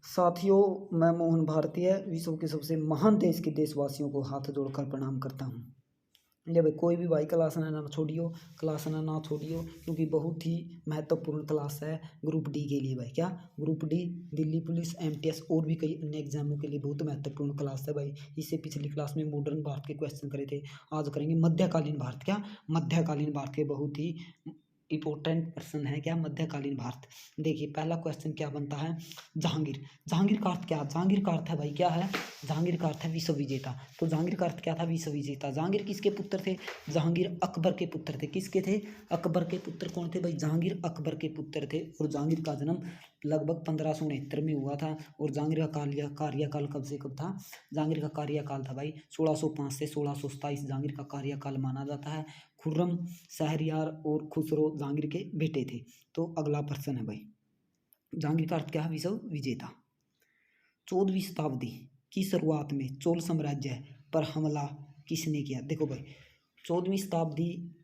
साथियों, मैं मोहन भारतीय विश्व के सबसे महान देश के देशवासियों को हाथ जोड़कर प्रणाम करता हूँ। ले भाई, कोई भी भाई क्लास ना छोड़ियो, क्लास ना छोड़ियो, क्योंकि बहुत ही महत्वपूर्ण क्लास है ग्रुप डी के लिए भाई। क्या group D, Delhi police, MTS और भी कई अन्य एग्जामों के लिए बहुत महत्वपूर्ण क्लास है भाई। इससे पिछली क्लास में मॉडर्न भारत के क्वेश्चन करे थे, आज करेंगे मध्यकालीन भारत। क्या मध्यकालीन भारत के बहुत ही इंपॉर्टेंट प्रश्न है। क्या मध्यकालीन भारत। देखिए पहला क्वेश्चन क्या बनता है, जहांगीर। जहांगीर का अर्थ क्या, जहांगीर का अर्थ है भाई क्या है, जहांगीर का अर्थ है विश्व विजेता। तो जहांगीर का अर्थ क्या था, विश्व विजेता। जहांगीर किसके पुत्र थे, जहांगीर अकबर के पुत्र थे। किसके थे, अकबर के पुत्र। कौन थे भाई, जहांगीर अकबर के पुत्र थे। और जहांगीर का जन्म लगभग 1569 में हुआ था। और जहांगीर का कार्यकाल कब से कब था, जहांगीर का कार्यकाल था भाई 1605 से 1627 जहांगीर का कार्यकाल माना जाता है। खुर्रम, शहरयार और खुसरो जहांगीर के बेटे थे। तो अगला प्रश्न है भाई, जहांगीर का अर्थ क्या है, विश्व विजेता। 14वीं शताब्दी की शुरुआत में चोल साम्राज्य पर हमला किसने किया। देखो भाई, 14वीं शताब्दी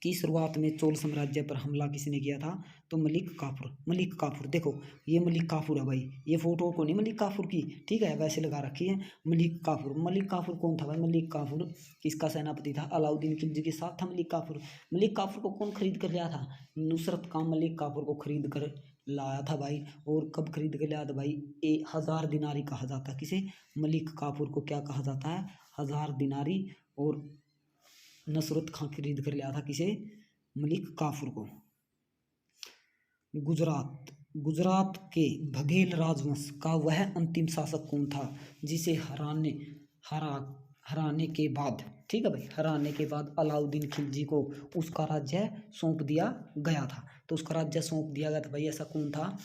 की शुरुआत में चोल साम्राज्य पर हमला किसने किया था, तो मलिक काफूर। मलिक काफूर, देखो ये मलिक काफूर है भाई, ये फोटो को नहीं मलिक काफूर की, ठीक है, वैसे लगा रखी है मलिक काफूर। मलिक काफूर कौन था भाई, मलिक काफूर किसका सेनापति था, अलाउद्दीन खिलजी के साथ था मलिक काफूर। मलिक काफूर को कौन खरीद कर लिया था, नुसरत खान मलिक काफूर को खरीद कर लाया था भाई। और कब खरीद कर लाया था भाई, 1000 दिनारी कहा जाता है किसे, मलिक काफूर को क्या कहा जाता है, 1000 दिनारी। और नुसरत खान खरीद कर लिया था किसे, मलिक काफूर को। गुजरात, गुजरात के बघेल राजवंश का वह अंतिम शासक कौन था जिसे हराने के बाद, ठीक है भाई, हराने के बाद अलाउद्दीन खिलजी को उसका राज्य सौंप दिया गया था। तो उसका राज्य सौंप दिया गया था भाई, ऐसा कौन था,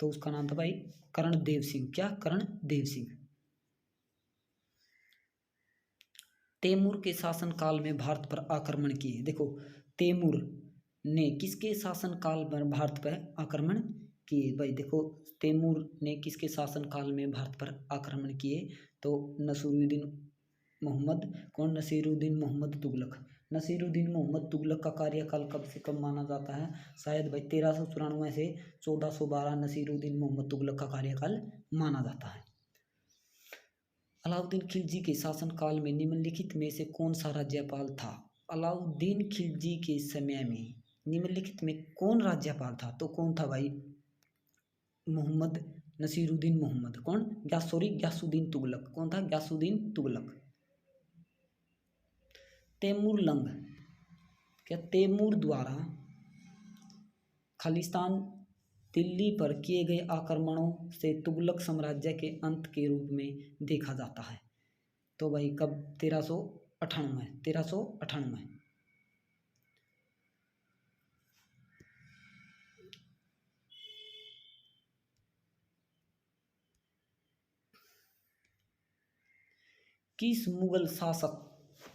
तो उसका नाम था भाई कर्ण देव सिंह। क्या, कर्ण देव सिंह। तैमूर के शासनकाल में भारत पर आक्रमण किए। देखो तैमूर ने किसके शासनकाल पर भारत पर आक्रमण किए भाई, देखो तैमूर ने किसके शासनकाल में भारत पर आक्रमण किए, तो नसीरुद्दीन मोहम्मद। कौन, नसीरुद्दीन मोहम्मद तुगलक। नसीरुद्दीन मोहम्मद तुगलक का कार्यकाल कब से कब माना जाता है, शायद भाई 1394 से 1412 नसीरुद्दीन मोहम्मद तुगलक का कार्यकाल माना जाता है। अलाउद्दीन खिलजी के शासनकाल में निम्नलिखित में से कौन सा राज्यपाल था। अलाउद्दीन खिलजी के समय में निम्नलिखित में कौन राज्यपाल था, तो कौन था भाई, मोहम्मद नसीरुद्दीन मोहम्मद। कौन, ग्यासुद्दीन तुगलक। कौन था, ग्यासुद्दीन तुगलक। तैमूर लंग, क्या तैमूर द्वारा खालिस्तान दिल्ली पर किए गए आक्रमणों से तुगलक साम्राज्य के अंत के रूप में देखा जाता है। तो भाई कब, 1398। किस मुगल शासक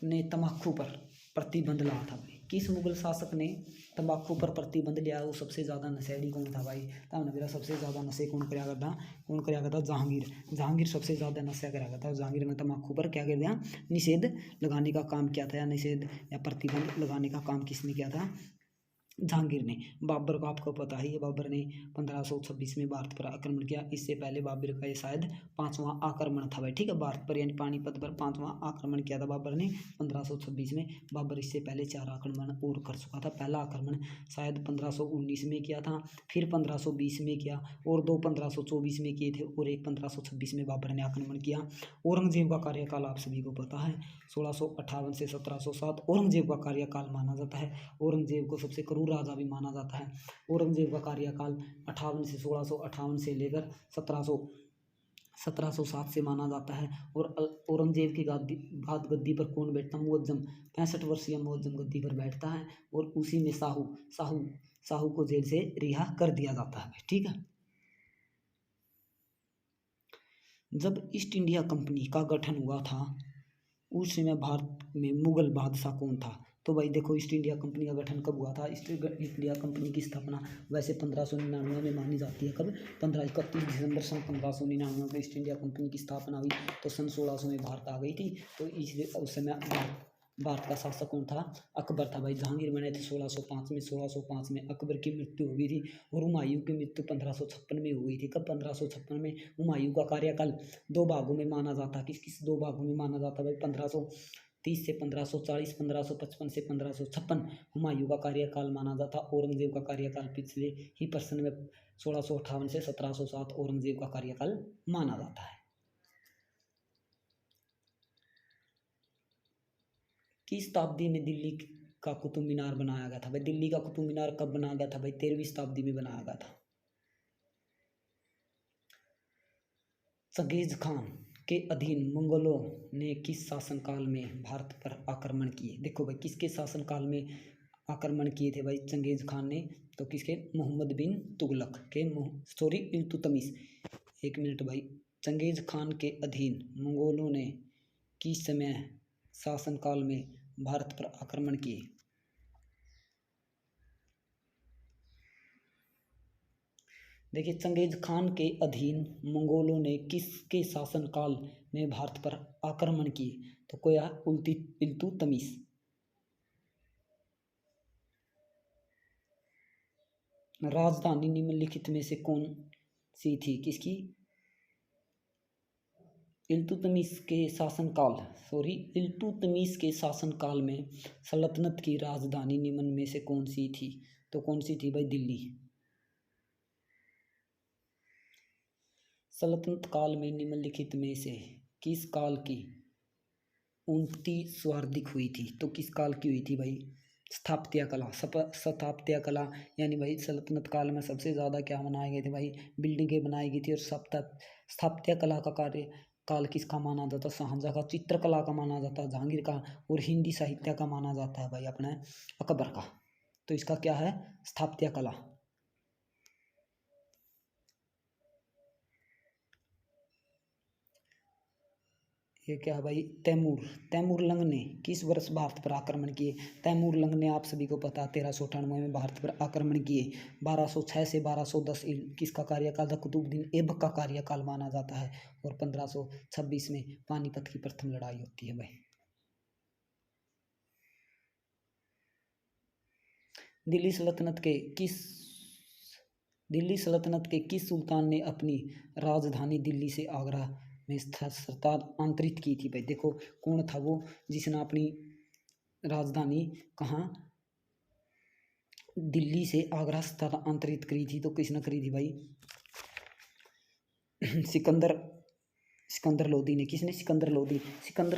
ने तंबाकू पर प्रतिबंध लाया था भाई, किस मुगल शासक ने तंबाकू पर प्रतिबंध लिया, वो सबसे ज़्यादा नशेड़ी कौन था भाई, तब मेरा सबसे ज़्यादा नशे कौन कराया करता, जहांगीर। जहांगीर सबसे ज़्यादा नशा कराया करता, जहांगीर ने तंबाकू पर क्या कर दिया, निषेध लगाने का काम किया था, या निषेध या प्रतिबंध लगाने का काम किसने किया था, जहांगीर ने। बाबर को आपको पता ही है, बाबर ने 1526 में भारत पर आक्रमण किया। इससे पहले बाबर का ये शायद 5वां आक्रमण था भाई, ठीक है, भारत पर यानी पानीपत पर 5वां आक्रमण किया था बाबर ने 1526 में। बाबर इससे पहले 4 आक्रमण और कर चुका था। पहला आक्रमण शायद 1519 में किया था, फिर 1520 में किया, और 2 1524 में किए थे, और एक 1526 में बाबर ने आक्रमण किया। औरंगजेब का कार्यकाल आप सभी को पता है, 1658 से 1707 औरंगजेब का कार्यकाल माना जाता है। औरंगजेब को सबसे क्रूर राजा भी माना जाता है। औरंगजेब का कार्यकाल 1658 से लेकर 1707 से माना जाता है। और औरंगजेब की बाद गद्दी पर कौन बैठता, मुअज्जम, 65 वर्षीय मुअज्जम गद्दी पर बैठता है। और उसी में साहू को जेल से रिहा कर दिया जाता है, ठीक है। जब ईस्ट इंडिया कंपनी का गठन हुआ था उस समय भारत में मुगल बादशाह कौन था, तो भाई देखो ईस्ट इंडिया कंपनी का गठन कब हुआ था, ईस्ट इंडिया कंपनी की स्थापना वैसे 1599 में मानी जाती है। कब, 31 दिसंबर सन 1599 को ईस्ट इंडिया कंपनी की स्थापना हुई। तो सन 1600 में भारत आ गई थी, तो इसलिए उस समय भारत का शासक कौन था? अकबर था भाई। जहांगीर बने थे 1605 में। 1605 में अकबर की मृत्यु हो गई थी और हुमायूं की मृत्यु 1556 में हो गई थी। कब? 1556 में। हुमायूं का कार्यकाल दो भागों में माना जाता है। किस किस दो भागों में माना जाता है भाई? 1530 से 1540, 1555 से 1556 हुमायूं का कार्यकाल माना जाता। औरंगजेब का कार्यकाल पिछले ही प्रश्न में 1658 से 1707 औरंगजेब का कार्यकाल माना जाता है। किस शताब्दी में दिल्ली का कुतुब मीनार बनाया गया था भाई? दिल्ली का कुतुब मीनार कब बनाया गया था भाई? 13वीं शताब्दी में बनाया गया था। चंगेज खान के अधीन मंगोलों ने किस शासनकाल में भारत पर आक्रमण किए? देखो भाई, किसके शासनकाल में आक्रमण किए थे भाई चंगेज खान ने? तो किसके? मोहम्मद बिन तुगलक के, सॉरी इल्तुतमिश। एक मिनट भाई। चंगेज खान के अधीन मंगोलों ने किस समय शासनकाल में भारत पर आक्रमण किए? देखिए, चंगेज खान के अधीन मंगोलों ने किसके शासनकाल में भारत पर आक्रमण किए? तो कोया इल्तुतमिश। राजधानी निम्नलिखित में से कौन सी थी? किसकी? इल्तुतमिश के शासनकाल में सल्तनत की राजधानी निम्न में से कौन सी थी? तो कौन सी थी भाई? दिल्ली। सल्तनत काल में निम्नलिखित में से किस काल की उन्नति सर्वाधिक हुई थी? तो किस काल की हुई थी भाई? स्थापत्य कला। स्थापत्य कला यानी भाई सल्तनत काल में सबसे ज़्यादा क्या बनाए गए थे भाई? बिल्डिंगें बनाई गई थी। और स्थापत्य कला का कार्य काल किसका माना जाता? शाहजहाँ का। चित्रकला का माना जाता है जहांगीर का। और हिंदी साहित्य का माना जाता है भाई अपने अकबर का। तो इसका क्या है? स्थापत्य कला। ये क्या है भाई? तैमूर लंग ने किस वर्ष भारत पर आक्रमण किए? तैमूर लंग ने आप सभी को पता 1398 में भारत पर आक्रमण किए। 1206 से 1210 किसका कार्यकाल था? कुतुबुद्दीन ऐबक का कार्यकाल माना जाता है। और 1526 में पानीपत की प्रथम लड़ाई होती है भाई। दिल्ली सल्तनत के किस सुल्तान ने अपनी राजधानी दिल्ली से आगरा में स्थानांतरित की थी भाई? देखो, कौन था वो जिसने अपनी राजधानी कहाँ दिल्ली से आगरा स्थानांतरित करी थी? तो किसने करी थी भाई? सिकंदर लोदी ने। किसने? सिकंदर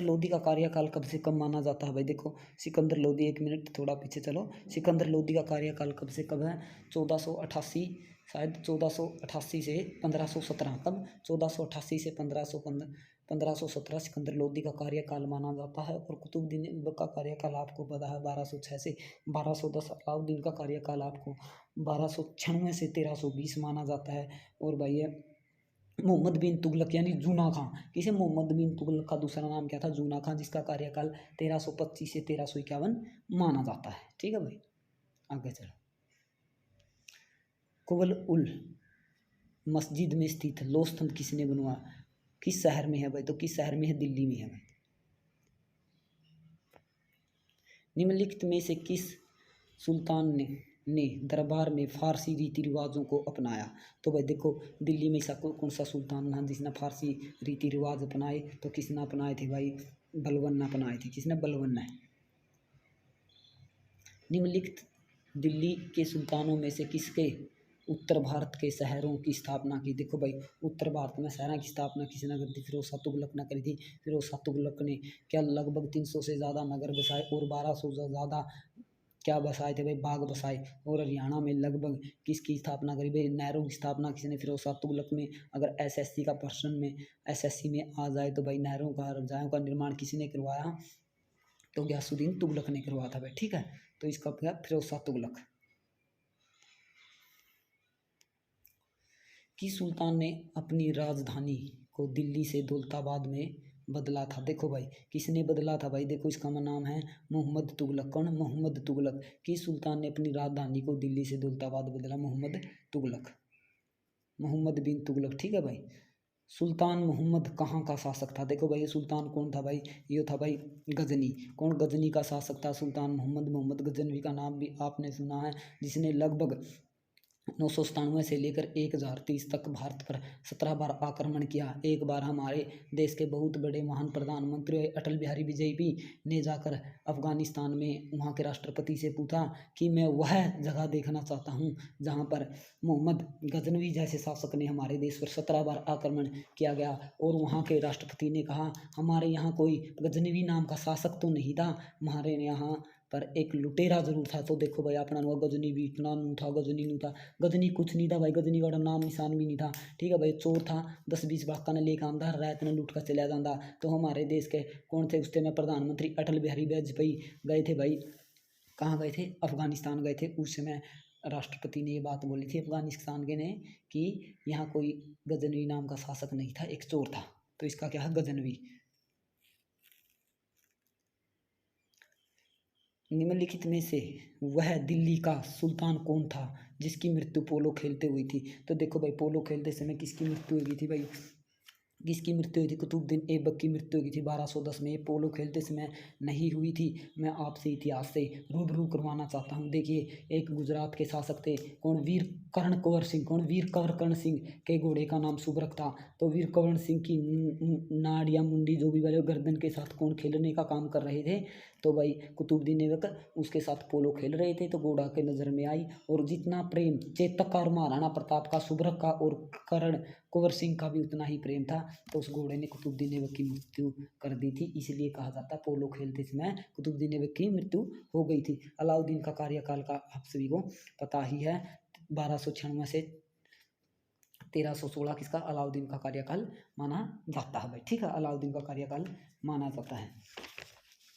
लोदी का कार्यकाल कब से कब माना जाता है भाई? देखो, सिकंदर लोदी, एक मिनट थोड़ा पीछे चलो। सिकंदर लोदी का कार्यकाल कब से कब है? 1488, शायद 1488 से 1517। कब? 1488 से 1517 सिकंदर लोदी का कार्यकाल माना जाता है। और कुतुबुद्दीन ऐबक का कार्यकाल आपको पता है 1206 से 1210। अलाउद्दीन का कार्यकाल आपको 1296 से 1320 माना जाता है। और भाई मोहम्मद बिन तुगलक यानी जूना खां। किसे? मोहम्मद बिन तुगलक का दूसरा नाम क्या था? जूना खां, जिसका कार्यकाल 1325 से 1351 माना जाता है। ठीक है भाई, आगे चलो। कुबल उल मस्जिद में स्थित लौह स्तंभ किसने बनवाया? किस शहर में है भाई? तो किस शहर में है? दिल्ली में है भाई। निम्नलिखित में से किस सुल्तान ने दरबार में फारसी रीति रिवाजों को अपनाया? तो भाई देखो, दिल्ली में ऐसा कौन सा सुल्तान था जिसने फारसी रीति रिवाज अपनाए? तो किसने अपनाए थे भाई? बलबन ने अपनाए थे। किसने? बलबन ने। निम्नलिखित दिल्ली के सुल्तानों में से किसके उत्तर भारत के शहरों की स्थापना की? देखो भाई, उत्तर भारत में शहरों की स्थापना किसने करी थी? फिरोज शाह तुगलक ने करी थी। फिरोज शाह तुगलक ने क्या लगभग 300 से ज़्यादा नगर बसाए और 1200 से ज़्यादा क्या बसाए थे भाई? बाग बसाए। और हरियाणा में लगभग किसकी स्थापना करी भाई? नहरों की स्थापना किसने? फिरोज शाह तुगलक में। अगर एसएससी का प्रश्न में एसएससी में आ जाए तो भाई नहरों का रजायों का निर्माण किसने करवाया? तो गयासुद्दीन तुगलक ने करवाया था भाई। ठीक है, तो इसका क्या? फिरोज शाह तुगलक। किस सुल्तान ने अपनी राजधानी को दिल्ली से दौलताबाद में बदला था? देखो भाई, किसने बदला था भाई? देखो, इसका नाम है मोहम्मद तुगलक। कौन? मोहम्मद तुगलक। किस सुल्तान ने अपनी राजधानी को दिल्ली से दौलताबाद बदला? मोहम्मद तुगलक, मोहम्मद बिन तुगलक। ठीक है भाई, सुल्तान मोहम्मद कहाँ का शासक था? देखो भाई ये सुल्तान कौन था भाई? ये था भाई गजनी। कौन गजनी का शासक था? सुल्तान मोहम्मद। मोहम्मद गजनवी का नाम भी आपने सुना है, जिसने लगभग 997 से लेकर 1030 तक भारत पर 17 बार आक्रमण किया। एक बार हमारे देश के बहुत बड़े महान प्रधानमंत्री अटल बिहारी वाजपेयी ने जाकर अफगानिस्तान में वहाँ के राष्ट्रपति से पूछा कि मैं वह जगह देखना चाहता हूँ जहाँ पर मोहम्मद गजनवी जैसे शासक ने हमारे देश पर 17 बार आक्रमण किया गया। और वहाँ के राष्ट्रपति ने कहा हमारे यहाँ कोई गजनवी नाम का शासक तो नहीं था, हमारे यहाँ पर एक लुटेरा जरूर था। तो देखो भाई अपना गजनी भी इतना नू था, गजनी नू था, गजनी कुछ नहीं था भाई, गजनी का नाम निशान भी नहीं था। ठीक है भाई, चोर था, 10-20 बाका ने लेकर आंदा, रात ने लूट कर चला जाता। तो हमारे देश के कौन थे उस समय प्रधानमंत्री अटल बिहारी वाजपेयी गए थे भाई, कहाँ गए थे? अफगानिस्तान गए थे। उस समय राष्ट्रपति ने ये बात बोली थी अफगानिस्तान के ने कि यहाँ कोई गजनवी नाम का शासक नहीं था, एक चोर था। तो इसका क्या है? गजनवी। निम्नलिखित में से वह दिल्ली का सुल्तान कौन था जिसकी मृत्यु पोलो खेलते हुई थी? तो देखो भाई पोलो खेलते समय किसकी मृत्यु हुई थी भाई? किसकी मृत्यु हुई थी? कुतुबुद्दीन ऐबक की मृत्यु हुई थी 1210 में। ये पोलो खेलते समय नहीं हुई थी। मैं आपसे इतिहास से रूबरू करवाना चाहता हूँ। देखिए एक गुजरात के शासक थे, कौन? वीर कर्ण कंवर सिंह। कौन? वीर कंवर कर्ण सिंह के घोड़े का नाम सुब्रक था। तो वीर कंवर सिंह की नाड़ या मुंडी जो भी वाले गर्दन के साथ कौन खेलने का काम कर रहे थे? तो भाई कुतुबुद्दीन ऐबक उसके साथ पोलो खेल रहे थे, तो घोड़ा के नज़र में आई। और जितना प्रेम चेतक का और महाराणा प्रताप का सुब्रक का और कर्ण कुंवर सिंह का भी उतना ही प्रेम था, तो उस घोड़े ने कुतुबुद्दीन ऐबक की मृत्यु कर दी थी। इसलिए कहा जाता है पोलो खेलते समय कुतुबुद्दीन ऐबक की मृत्यु हो गई थी। अलाउद्दीन का कार्यकाल का आप सभी को पता ही है, 1296 से 1316 किसका? अलाउद्दीन का कार्यकाल माना जाता है भाई। ठीक है, अलाउद्दीन का कार्यकाल माना जाता है।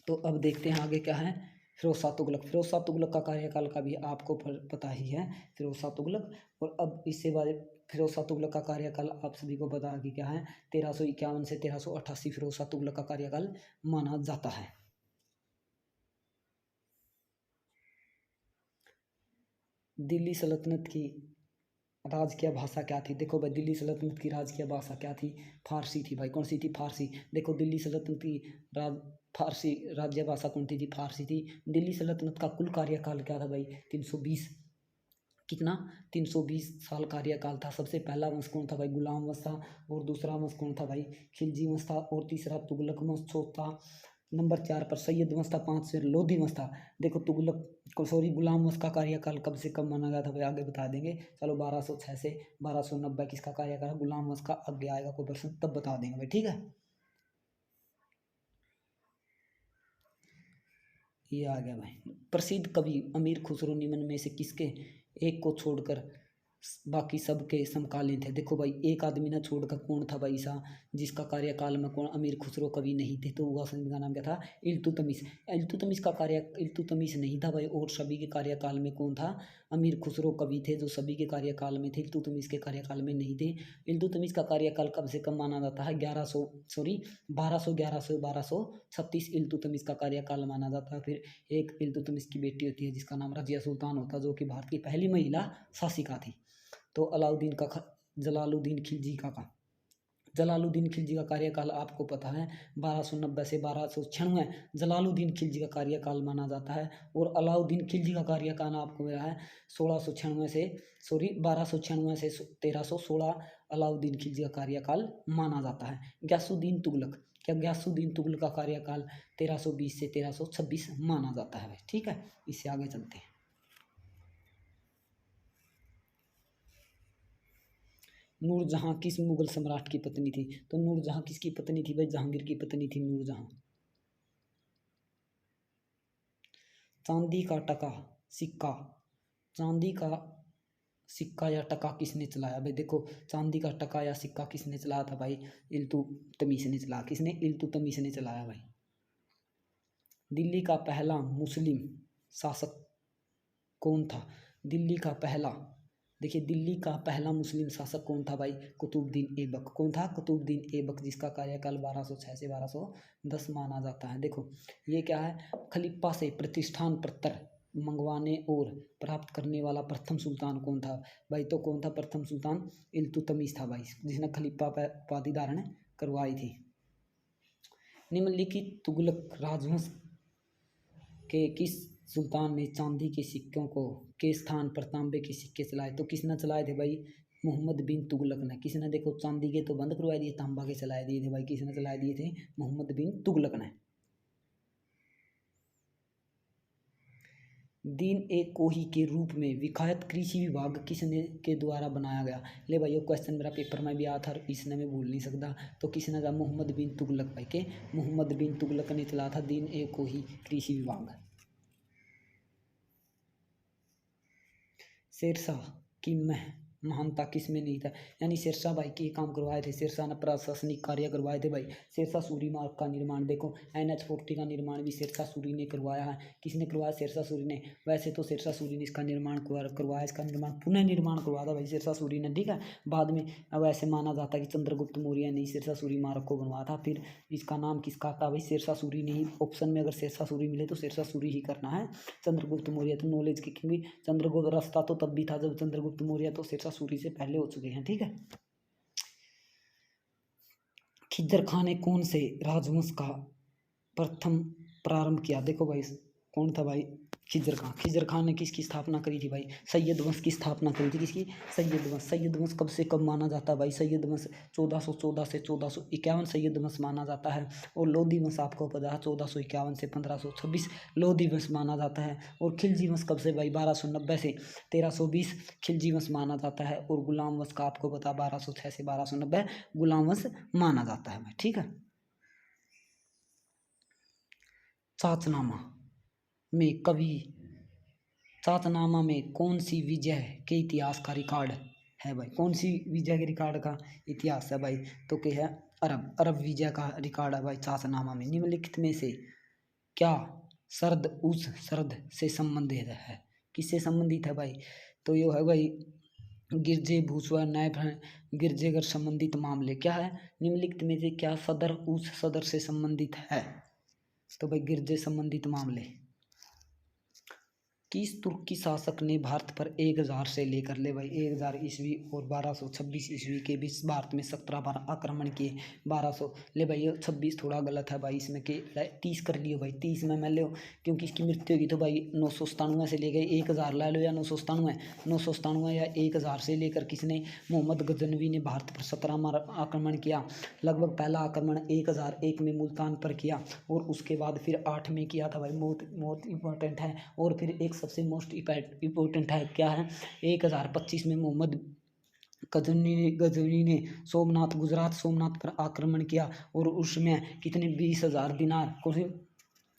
तो अब देखते हैं आगे क्या है। फिरोज शाह तुगलक। फिरोज शाह तुगलक का कार्यकाल का भी आपको पता ही है, फिरोज शाह तुगलक। और अब इससे बाद फिरोज शाह तुगलक का कार्यकाल आप सभी को पता है कि क्या है, 1351 से 1388 फिरोज शाह तुगलक का कार्यकाल माना जाता है। दिल्ली सल्तनत की राजकीय भाषा क्या थी? देखो भाई दिल्ली सल्तनत की राजकीय भाषा क्या थी? फारसी थी भाई। कौन सी थी? फारसी। देखो दिल्ली सल्तनत की फारसी राज्य भाषा कौन थी? फारसी थी। दिल्ली सल्तनत का कुल कार्यकाल क्या था भाई? 320। कितना? 320 साल कार्यकाल था। सबसे पहला वंश कौन था भाई? गुलाम वंश था। और दूसरा वंश कौन था भाई? खिलजी वंश था। और तीसरा तुगलक वंश। चौथा नंबर 4 पर सैयद वंश था। 5 से लोधी वंश था। देखो तुगलक सॉरी गुलाम वंश का कार्यकाल कब से कब माना गया था भाई? आगे बता देंगे। चलो 1206 से 1290 किसका कार्यकाल? गुलाम वंश का। आगे आएगा कोई प्रश्न तब बता देंगे भाई। ठीक है, ये आ गया भाई। प्रसिद्ध कवि अमीर खुसरो निम्न में से किसके एक को छोड़कर बाकी सब के समकालीन थे? देखो भाई एक आदमी ना छोड़कर कौन था भाई सा जिसका कार्यकाल में कौन अमीर खुसरो कवि नहीं थे? तो उगासन का नाम क्या था? इल्तुतमिश। इल्तुतमिश का कार्य इल्तुतमिश नहीं था भाई। और सभी के कार्यकाल में कौन था? अमीर खुसरो कवि थे जो सभी के कार्यकाल में थे, इल्तुतमिश के कार्यकाल में नहीं थे। इल्तुतमिश का कार्यकाल कब से कब माना जाता है? 1211 से 1236 इल्तुतमिश का कार्यकाल माना जाता है। फिर एक इल्तुतमिश की बेटी होती है जिसका नाम रजिया सुल्तान होता है, जो कि भारत की पहली महिला शासिका थी। तो अलाउद्दीन का जलालुद्दीन खिलजी का जलालुद्दीन खिलजी का कार्यकाल आपको पता है 1290 से 1296 जलालुद्दीन खिलजी का कार्यकाल माना जाता है। और अलाउद्दीन खिलजी का कार्यकाल आपको मिला है 1296 से 1316 अलाउद्दीन खिलजी का कार्यकाल माना जाता है। गयासुद्दीन तुगलक। क्या गयासुद्दीन तुगलक का कार्यकाल 1320 से 1326 माना जाता है। ठीक है, इससे आगे चलते हैं। नूरजहां किस मुगल सम्राट की पत्नी थी? तो नूरजहां किसकी पत्नी थी भाई? जहांगीर की पत्नी थी नूरजहां। चांदी का टका सिक्का, चांदी का सिक्का या टका किसने चलाया भाई? देखो चांदी का टका या सिक्का किसने चलाया था भाई? इल्तुतमिश ने चलाया। किसने? इल्तुतमिश ने चलाया भाई। दिल्ली का पहला मुस्लिम शासक कौन था? दिल्ली का पहला देखिए दिल्ली का पहला मुस्लिम शासक कौन था भाई? कुतुबुद्दीन ऐबक। कौन था? कुतुबुद्दीन ऐबक, जिसका कार्यकाल 1206 से 1210 माना जाता है। देखो ये क्या है? खलीफा से प्रतिष्ठान पत्र मंगवाने और प्राप्त करने वाला प्रथम सुल्तान कौन था भाई? तो कौन था प्रथम सुल्तान? इल्तुतमिश था भाई, जिसने खलीफा उपाधि धारण करवाई थी। निम्नलिखित तुगलक राजवंश के किस सुल्तान ने चांदी के सिक्कों को के स्थान पर तांबे के सिक्के चलाए? तो किसने चलाए थे भाई? मोहम्मद बिन तुगलक ने। किसने? देखो चांदी के तो बंद करवा दिए, तांबा के चलाए दिए थे भाई। किसने चलाए दिए थे? मोहम्मद बिन तुगलक ने। दीन ए कोही के रूप में विखायत कृषि विभाग किसने के द्वारा बनाया गया? ले भाई, ये क्वेश्चन मेरा पेपर में भी आया था, इसने मैं भूल नहीं सकता। तो किसने था? मोहम्मद बिन तुगलक भाई के। मोहम्मद बिन तुगलक ने चला था दीन ए कोही कृषि विभाग। शेरशाह की महानता किसमें नहीं था? यानी शेरशाह भाई के काम करवाए थे, शेरशाह ने प्रशासनिक कार्य करवाए थे भाई। शेरशाह सूरी मार्ग का निर्माण, देखो NH-40 का निर्माण भी शेरशाह सूरी ने करवाया है। किसने करवाया? शेरशाह सूरी ने। वैसे तो शेरशाह सूरी ने इसका निर्माण करवाया, इसका निर्माण पुनः निर्माण करवाया था भाई शेरशाह सूरी ने, ठीक है। बाद में अब ऐसे माना जाता है कि चंद्रगुप्त मौर्य ने शेरशाह सूरी मार्ग को बनवाया था। फिर इसका नाम किसका था भाई? शेरशाह सूरी ने ही। ऑप्शन में अगर शेरशाह सूरी मिले तो शेरशाह सूरी ही करना है। चंद्रगुप्त मौर्य तो नॉलेज की, क्योंकि चंद्रगुप्त रास्ता तो तब भी था जब चंद्रगुप्त मौर्य तो शेरशाह सूरी से पहले हो चुके हैं, ठीक है। खिज्जर खां ने कौन से राजवंश का प्रथम प्रारंभ किया? देखो भाई कौन था भाई? खिज्जर खां। खिज्जर खां ने किसकी स्थापना करी थी भाई? सैयद वंश की स्थापना करी थी। किसकी? सैयद वंश। सैयद वंश कब से कब माना जाता है भाई? सैयद वंश 1414 से 1451 सैयद वंश माना जाता है। और लोधी वंश आपको पता है 1451 से 1526 लोधी वंश माना जाता है। और खिलजी वंश कब से भाई? 1290 से 1320 खिलजी वंश माना जाता है। और गुलाम वंश का आपको पता 1206 से 1290 गुलाम वंश माना जाता है भाई, ठीक है। चाचनामा में कवि चातनामा में कौन सी विजय के इतिहास का रिकॉर्ड है भाई? कौन सी विजय के रिकॉर्ड का इतिहास है भाई? तो क्या है? अरब विजय का रिकॉर्ड है भाई चातनामा में। निम्नलिखित में से क्या शरद उस शरद से संबंधित है? किससे संबंधित है भाई? तो ये है भाई गिरजे भूसवा न्याय गिरजेगर संबंधित मामले। क्या है? निम्नलिखित में से क्या सदर उस सदर से संबंधित है? तो भाई गिरजे संबंधित मामले। किस तुर्की शासक ने भारत पर 1000 से लेकर ले भाई 1000 ईस्वी और 1226 ईस्वी के बीच भारत में 17 बार आक्रमण किए? 1200 ले भाई, ये 26 थोड़ा गलत है भाई, इसमें के 30 कर लियो भाई, 30 में मैं लो, क्योंकि इसकी मृत्यु होगी तो भाई 997 से लेकर 1000 ला लो, या 997 या 1000 से लेकर किसने? मोहम्मद गजनवी ने भारत पर 17 बार आक्रमण किया। लगभग पहला आक्रमण 1001 में मुल्तान पर किया, और उसके बाद फिर 8 में किया था भाई। बहुत इंपॉर्टेंट है। और फिर एक सबसे मोस्ट इम्पोर्टेंट है, क्या है? 1025 में मोहम्मद गजनवी ने सोमनाथ गुजरात सोमनाथ पर आक्रमण किया, और उसमें कितने 20,000 दिनार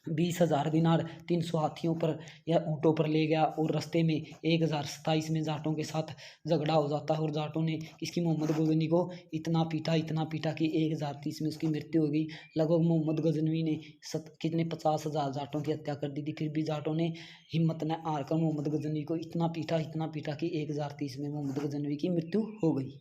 20,000 दिनार 300 हाथियों पर या ऊँटों पर ले गया। और रास्ते में 1027 में जाटों के साथ झगड़ा हो जाता है, और जाटों ने किसकी? मोहम्मद गजनवी को इतना पीटा कि 1030 में उसकी मृत्यु हो गई। लगभग मोहम्मद गजनवी ने कितने 50,000 जाटों की हत्या कर दी थी। फिर भी जाटों ने हिम्मत न हार कर मोहम्मद गजनवी को इतना पीटा कि 1030 में मोहम्मद गजनवी की मृत्यु हो गई।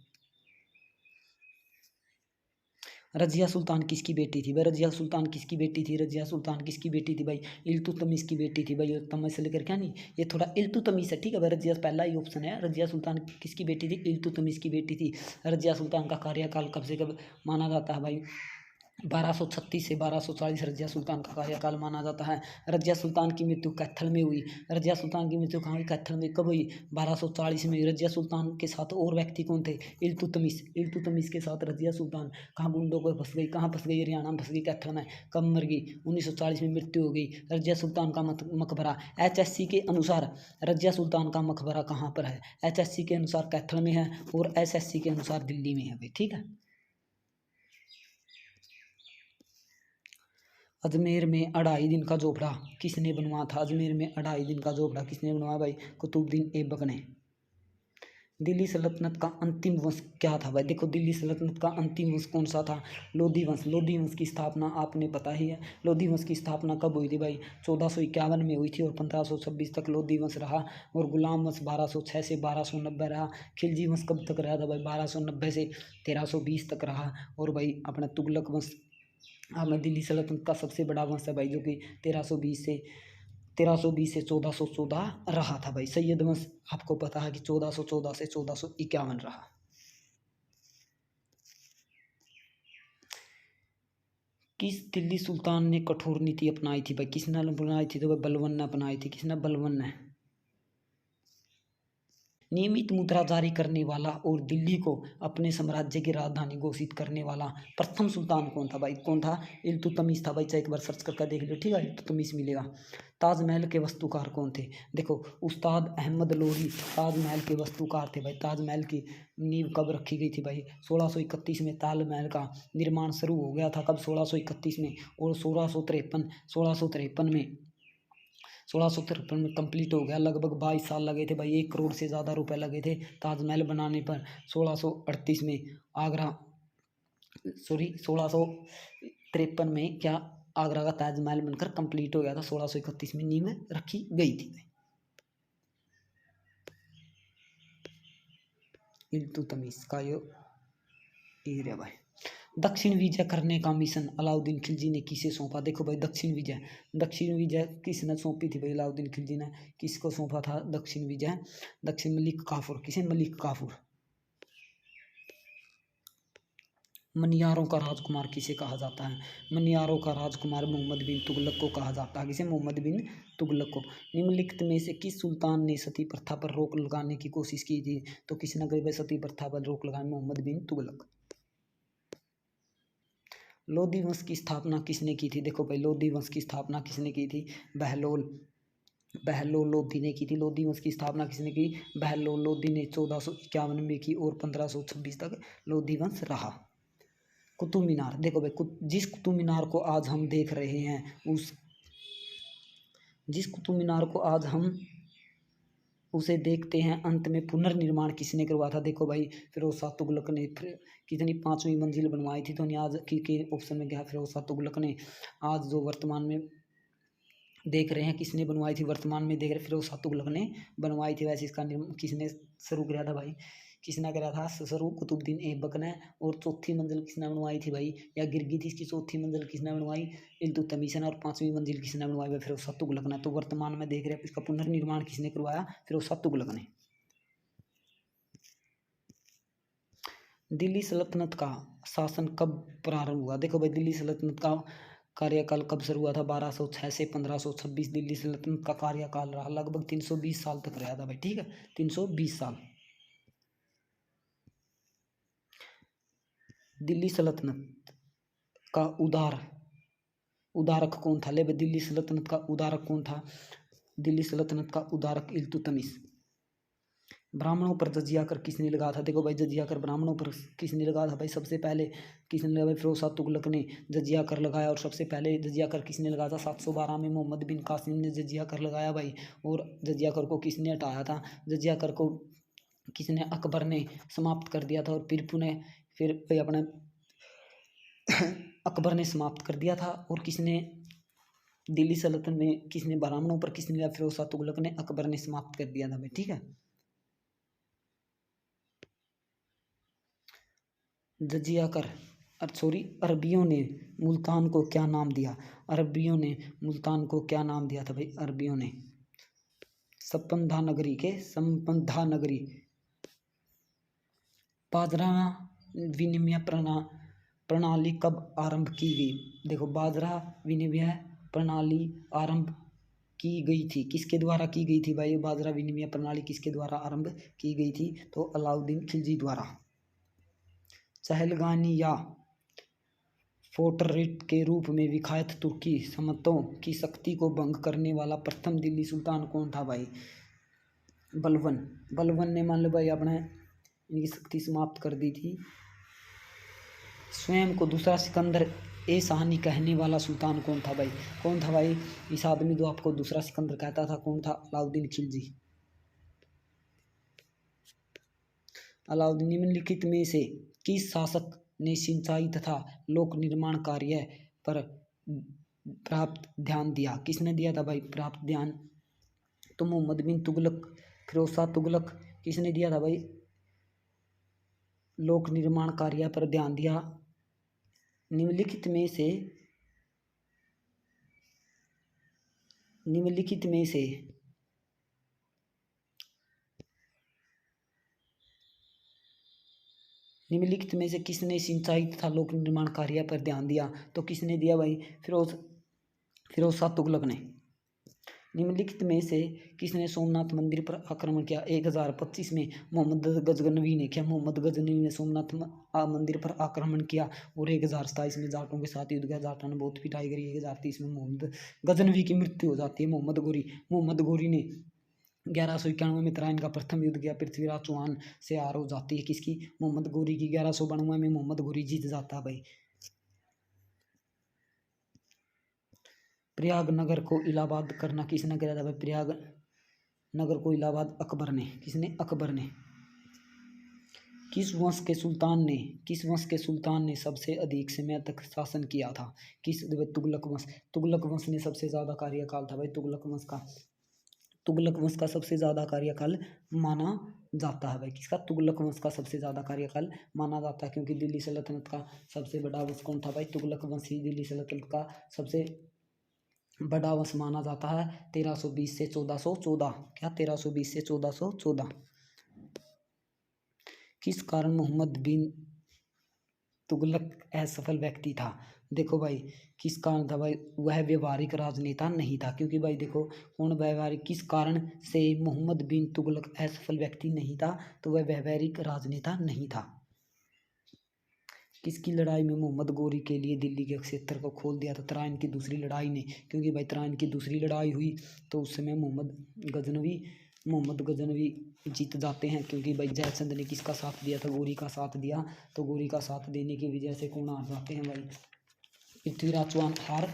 रजिया सुल्तान किसकी बेटी थी भाई? रजिया सुल्तान किसकी बेटी थी? रजिया सुल्तान किसकी बेटी थी भाई? इल्तुतमिश की बेटी थी भाई। तमिश से लेकर क्या नहीं, ये थोड़ा इल्तुतमिश है, ठीक है भाई। रजिया पहला ही ऑप्शन है। रजिया सुल्तान किसकी बेटी थी? इल्तुतमिश की बेटी थी। रजिया सुल्तान का कार्यकाल कब से कब माना जाता है भाई? 1236 से 1240 रजिया सुल्तान का कार्यकाल माना जाता है। रजिया सुल्तान की मृत्यु कैथल में हुई। रजिया सुल्तान की मृत्यु कहाँ हुई? कैथल में। कब हुई? 1240 में। रजिया सुल्तान के साथ और व्यक्ति कौन थे? इल्तुतमिश के साथ रजिया सुल्तान कहाँ गुंडों को फंस गई? कहाँ फंस गई? हरियाणा में फंस गई, कैथल में। कब मर गई? 1940 में मृत्यु हो गई। रजिया सुल्तान का मकबरा HSC के अनुसार रजिया सुल्तान का मकबरा कहाँ पर है? HSC के अनुसार कैथल में है, और SSC के अनुसार दिल्ली में है भाई, ठीक है। अजमेर में 2.5 दिन का झोपड़ा किसने बनवाया था? अजमेर में 2.5 दिन का झोपड़ा किसने बनवाया भाई? कुतुबुद्दीन ऐबक ने। दिल्ली सल्तनत का अंतिम वंश क्या था भाई? देखो दिल्ली सल्तनत का अंतिम वंश कौन सा था? लोधी वंश। लोधी वंश की स्थापना आपने पता ही है। लोधी वंश की स्थापना कब हुई थी भाई? 1451 में हुई थी, और 1526 तक लोधी वंश रहा। और गुलाम वंश 1206 से 1290 रहा। खिलजी वंश कब तक रहा था भाई? 1290 से 1320 तक रहा। और भाई अपना तुगलक वंश अपना दिल्ली सल्तनत का सबसे बड़ा वंश है भाई, जो कि 1320 से 1320 से 1414 रहा था भाई। सैयद वंश आपको पता है कि 1414 से 1451 रहा। किस दिल्ली सुल्तान ने कठोर नीति अपनाई थी भाई? किसने अपनाई थी? तो भाई बलबन ने अपनाई थी। किसने? बलबन ने। नियमित मुद्रा जारी करने वाला और दिल्ली को अपने साम्राज्य की राजधानी घोषित करने वाला प्रथम सुल्तान कौन था भाई? कौन था? इल्तुतमिश था भाई। चाहे एक बार सर्च करके देख लो, ठीक है, इल्तुतमिश मिलेगा। ताजमहल के वास्तुकार कौन थे? देखो, उस्ताद अहमद लोरी ताजमहल के वास्तुकार थे भाई। ताजमहल की नींव कब रखी गई थी भाई? 1631 में ताजमहल का निर्माण शुरू हो गया था। कब? 1631 में। और 1653 में 1653 में कंप्लीट हो गया। लगभग 22 साल लगे थे भाई। 1 करोड़ से ज़्यादा रुपए लगे थे ताजमहल बनाने पर। 1638 में आगरा, सॉरी 1653 में क्या आगरा का ताजमहल बनकर कंप्लीट हो गया था। 1631 में नींव रखी गई थी। इल्तुतमिश का ये एरिया भाई। दक्षिण विजय करने का मिशन अलाउद्दीन खिलजी ने किसे सौंपा? देखो भाई, दक्षिण विजय किसने सौंपी थी भाई? अलाउद्दीन खिलजी ने किसको सौंपा था दक्षिण विजय? मलिक काफूर। किसे? मलिक काफूर। मनियारों का राजकुमार किसे कहा जाता है? मनियारों का राजकुमार मोहम्मद बिन तुगलक को कहा जाता है। किसे? मोहम्मद बिन तुगलक को। निम्नलिखित में से किस सुल्तान ने सती प्रथा पर रोक लगाने की कोशिश की थी? तो किसने करी भाई सती प्रथा पर रोक लगाई? मोहम्मद बिन तुगलक। लोधी वंश की स्थापना किसने की थी? देखो भाई, लोधी वंश की स्थापना किसने की थी? बहलोल लोधी ने की थी। लोधी वंश की स्थापना किसने की? बहलोल लोधी ने 1451 में की और 1526 तक लोधी वंश रहा। कुतुब मीनार। देखो भाई, जिस कुतुब मीनार को आज हम देख रहे हैं जिस कुतुब मीनार को आज हम उसे देखते हैं, अंत में पुनर्निर्माण किसने करवाया था? देखो भाई, फिरोज शाह तुगलक ने। कितनी? 5वीं मंजिल बनवाई थी। तो आज की ऑप्शन में क्या? फिरोज शाह तुगलक ने। आज जो वर्तमान में देख रहे हैं, किसने बनवाई थी? वर्तमान में देख रहे फिरोज शाह तुगलक ने बनवाई थी। वैसे इसका किसने शुरू किया था भाई? किसने करा था शुरू? कुतुबुद्दीन ऐबक ने। और चौथी मंजिल किसने बनवाई थी भाई? या गिर गई थी इसकी चौथी मंजिल? किसने बनवाई? इल्तुतमिश ने। और 5वीं मंजिल किसने बनवाई भाई? फिरोज शाह तुगलक ने। तो वर्तमान में देख रहे हैं इसका पुनर्निर्माण किसने करवाया? फिरोज शाह तुगलक ने। दिल्ली सल्तनत का शासन कब प्रारंभ हुआ? देखो भाई, दिल्ली सल्तनत का कार्यकाल कब शुरू हुआ था? 1206 से 1526 दिल्ली सल्तनत का कार्यकाल रहा। लगभग 320 साल तक रहा था भाई, ठीक है, 320 साल। दिल्ली सल्तनत का उदारक कौन था? ले भाई, दिल्ली सल्तनत का उदारक कौन था? दिल्ली सल्तनत का उदारक इल्तुतमिश। ब्राह्मणों पर जजिया कर किसने लगाया था? देखो भाई, जजिया कर ब्राह्मणों पर किसने लगाया था भाई? सबसे पहले किसने लगाया भाई? फिरोज शाह तुगलक ने जजिया कर लगाया। और सबसे पहले जजिया कर किसने लगाया था? 712 में मोहम्मद बिन कासिम ने जजिया कर लगाया भाई। और जजिया कर को किसने हटाया था? जजिया कर को किसने? अकबर ने समाप्त कर दिया था। और फिर भाई अपने अकबर ने समाप्त कर दिया था। और किसने? दिल्ली सल्तनत में किसने ब्राह्मणों पर किसने लिया? फिरोज शाह तुगलक ने। अकबर ने समाप्त कर दिया था भाई, ठीक है। जजिया कर अरबियों ने मुल्तान को क्या नाम दिया? अरबियों ने मुल्तान को क्या नाम दिया था भाई? अरबियों ने संपदा नगरी। बाजरा विनिमय प्रणाली कब आरंभ की गई? देखो, बाजरा विनिमय प्रणाली आरंभ की गई थी। किसके द्वारा की गई थी भाई? बाजरा विनिमय प्रणाली किसके द्वारा आरंभ की गई थी? तो अलाउद्दीन खिलजी द्वारा। चहलगानी या फोर्टरेट के रूप में विख्यात तुर्की सामंतों की शक्ति को भंग करने वाला प्रथम दिल्ली सुल्तान कौन था भाई? बलबन ने मान लो भाई अपने इनकी शक्ति समाप्त कर दी थी। स्वयं को दूसरा सिकंदर ए शाहनी कहने वाला सुल्तान कौन था भाई? कौन था भाई इस आदमी जो आपको दूसरा सिकंदर कहता था? कौन था? अलाउद्दीन खिलजी। अलाउद्दीन निम्नलिखित में से किस शासक ने सिंचाई तथा लोक निर्माण कार्य पर प्राप्त ध्यान दिया? किसने दिया था भाई प्राप्त ध्यान? तो मोहम्मद बिन तुगलक, फिरोज शाह तुगलक। किसने दिया था भाई? लोक निर्माण कार्य पर ध्यान दिया। निम्नलिखित में से निम्नलिखित में से किसने सिंचाई तथा लोक निर्माण कार्य पर ध्यान दिया? तो किसने दिया भाई? फिरोज शाह तुगलक ने। निम्नलिखित में से किसने सोमनाथ मंदिर पर आक्रमण किया? 1025 में मोहम्मद गजनवी ने किया। मोहम्मद गजनवी ने सोमनाथ मंदिर पर आक्रमण किया। और 1027 में जाटों के साथ युद्ध किया। जाटों ने बहुत पिटाई करी। 1030 में मोहम्मद गजनवी की मृत्यु हो जाती है। मोहम्मद गोरी ने 1191 में तराइन का प्रथम युद्ध किया। पृथ्वीराज चौहान से हार हो जाती है किसकी? मोहम्मद गोरी की। 1192 में मोहम्मद गोरी जीत जाता है भाई। प्रयाग नगर को इलाहाबाद करना किसने किया था भाई? प्रयाग नगर को इलाहाबाद अकबर ने। किसने? अकबर ने। किस वंश के सुल्तान ने सबसे अधिक समय तक शासन किया था? तुगलक वंश। तुगलक वंश ने सबसे ज्यादा कार्यकाल था भाई। तुगलक वंश का सबसे ज्यादा कार्यकाल माना जाता है भाई। किसका? तुगलक वंश का सबसे ज्यादा कार्यकाल माना जाता है, क्योंकि दिल्ली सल्तनत का सबसे बड़ा वंश कौन था भाई? तुगलक वंश ही दिल्ली सल्तनत का सबसे बड़ा वंश माना जाता है। 1320 से 1414। क्या? 1320 से 1414। किस कारण मोहम्मद बिन तुगलक असफल व्यक्ति था? देखो भाई, किस कारण था भाई? वह व्यवहारिक राजनेता नहीं था। क्योंकि भाई देखो, कौन व्यवहारिक, किस कारण से मोहम्मद बिन तुगलक असफल व्यक्ति नहीं था? तो वह व्यवहारिक राजनेता नहीं था। किसकी लड़ाई में मोहम्मद गोरी के लिए दिल्ली के क्षेत्र को खोल दिया था? तराइन की दूसरी लड़ाई ने। क्योंकि भाई तराइन की दूसरी लड़ाई हुई तो उस समय मोहम्मद गजनवी जीत जाते हैं। क्योंकि भाई जयचंद ने किसका साथ दिया था? गोरी का साथ दिया। तो गोरी का साथ देने की वजह से कौन हार जाते हैं भाई? पृथ्वीराज चौहान हार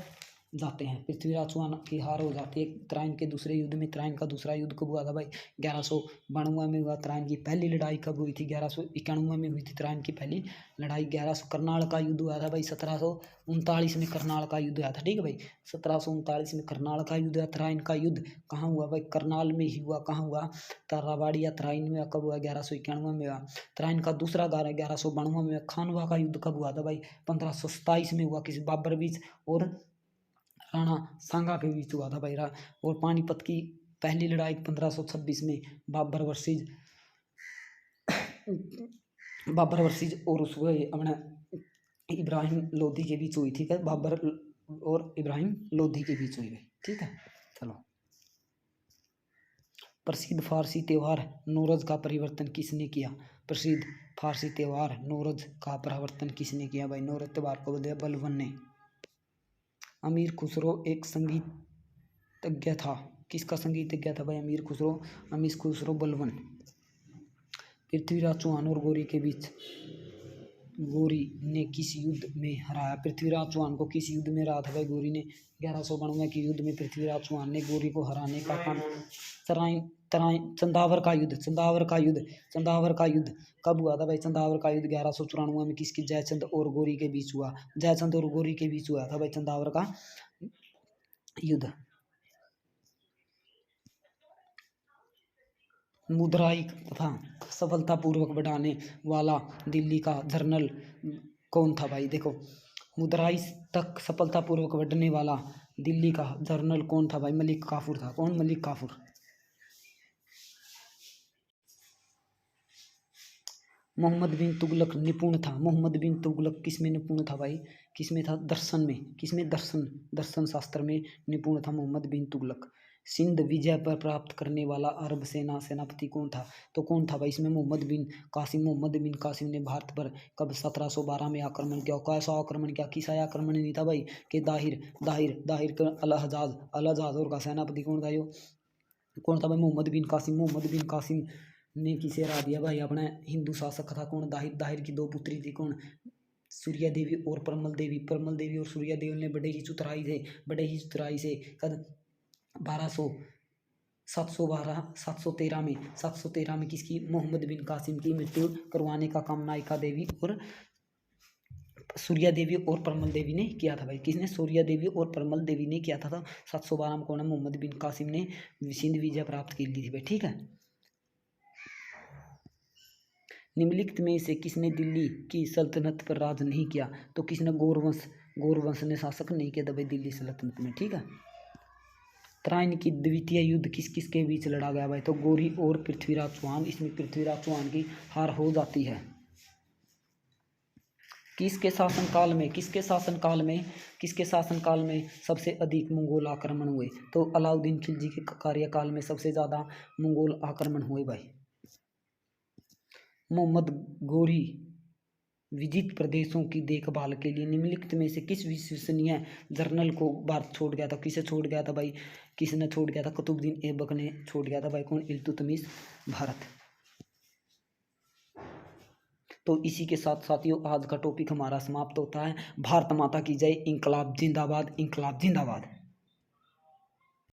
जाते हैं। पृथ्वीराज चौहान की हार हो जाती है तराइन के दूसरे युद्ध में। तराइन का दूसरा युद्ध कब हुआ था भाई? 1192 में हुआ। तराइन की पहली लड़ाई कब हुई थी? 1191 में हुई थी तराइन की पहली लड़ाई। 1100 करनाल का युद्ध हुआ था भाई। 1739 में करनाल का युद्ध हुआ था। ठीक है भाई, 1739 में करनाल का युद्ध हुआ। तराइन का युद्ध कहाँ हुआ भाई? करनाल में ही हुआ। कहाँ हुआ? ताराबाड़ी या तराइन में। कब हुआ? 1191 में हुआ। तराइन का दूसरा 1192 में। खानवा का युद्ध कब हुआ था भाई? 1527 में हुआ। किसी बाबर बीच और राणा सांगा के बीच हुआ था भाई। और पानीपत की पहली लड़ाई 1526 में बाबर वर्सेज और उसके अपने इब्राहिम लोधी के बीच हुई। ठीक है, बाबर और इब्राहिम लोधी के बीच हुई। ठीक है, चलो। प्रसिद्ध फारसी त्योहार नौरोज का परिवर्तन किसने किया? प्रसिद्ध फारसी त्योहार नौरोज का परिवर्तन किसने किया भाई? नौरोज त्योहार को दिया बलबन ने। अमीर खुसरो एक संगीतज्ञ था। किसका संगीतज्ञ था भाई? अमीर खुसरो बलबन। पृथ्वीराज चौहान और गोरी के बीच गोरी ने किस युद्ध में हराया? पृथ्वीराज चौहान को किस युद्ध में हराया था भाई? गोरी ने 1192 के युद्ध में पृथ्वीराज चौहान ने गोरी को हराने का काम। चंदावर का युद्ध कब हुआ था भाई? चंदावर का युद्ध 1194 में किसकी? जयचंद और गोरी के बीच हुआ। जयचंद और गोरी के बीच हुआ था भाई चंदावर का युद्ध। मुद्राई तथा सफलतापूर्वक बढ़ाने वाला दिल्ली का जनरल कौन था भाई? देखो, मुद्राई तक सफलतापूर्वक बढ़ने वाला दिल्ली का जनरल कौन था भाई? मलिक काफूर था। कौन? मलिक काफूर। मोहम्मद बिन तुगलक निपुण था। मोहम्मद बिन तुगलक किसमें निपुण था भाई? किसमें था? दर्शन में। किसमें? दर्शन शास्त्र में निपुण था मोहम्मद बिन तुगलक। सिंध विजय पर प्राप्त करने वाला अरब सेनापति कौन था? तो कौन था भाई इसमें? मोहम्मद बिन कासिम ने भारत पर कब 1712 में आक्रमण किया? कैसा आक्रमण किया? किसा आक्रमण नहीं था भाई? कि दाहिर अल-हजाज का सेनापति कौन था? यो कौन था भाई? मोहम्मद बिन कासिम ने किसे हरा दिया भाई? अपना हिंदू शासक था कौन? दाहिर की दो पुत्री थी कौन? सूर्या देवी और परमल देवी और सूर्या देवी ने बड़े ही चतुराई से कद 713 में किसकी? मोहम्मद बिन कासिम की मृत्यु करवाने का काम नायिका देवी और सूर्या देवी और परमल देवी ने किया था भाई। किसने? सूर्या देवी और परमल देवी ने किया था। 712 में कौन है? मोहम्मद बिन कासिम ने सिंध विजय प्राप्त की थी भाई। ठीक है, निम्नलिखित में से किसने दिल्ली की सल्तनत पर राज नहीं किया? तो किसने? गौर वंश ने शासक नहीं किया था भाई दिल्ली सल्तनत में। ठीक है, उत्तरायण की द्वितीय युद्ध किस किस के बीच लड़ा गया भाई? तो गौरी और पृथ्वीराज चौहान। इसमें पृथ्वीराज चौहान की हार हो जाती है। किसके शासनकाल में सबसे अधिक मंगोल आक्रमण हुए? तो अलाउद्दीन खिलजी के कार्यकाल में सबसे ज़्यादा मंगोल आक्रमण हुए भाई। मोहम्मद गौरी विजित प्रदेशों की देखभाल के लिए निम्नलिखित में से किस विश्वसनीय जर्नल को भारत छोड़ गया था? किसे छोड़ गया था भाई? किसने छोड़ गया था? कुतुबुद्दीन ऐबक ने छोड़ गया था भाई। कौन? इल्तुतमिश भारत। तो इसी के साथ साथियों आज का टॉपिक हमारा समाप्त होता है। भारत माता की जय। इंकलाब जिंदाबाद, इंकलाब जिंदाबाद।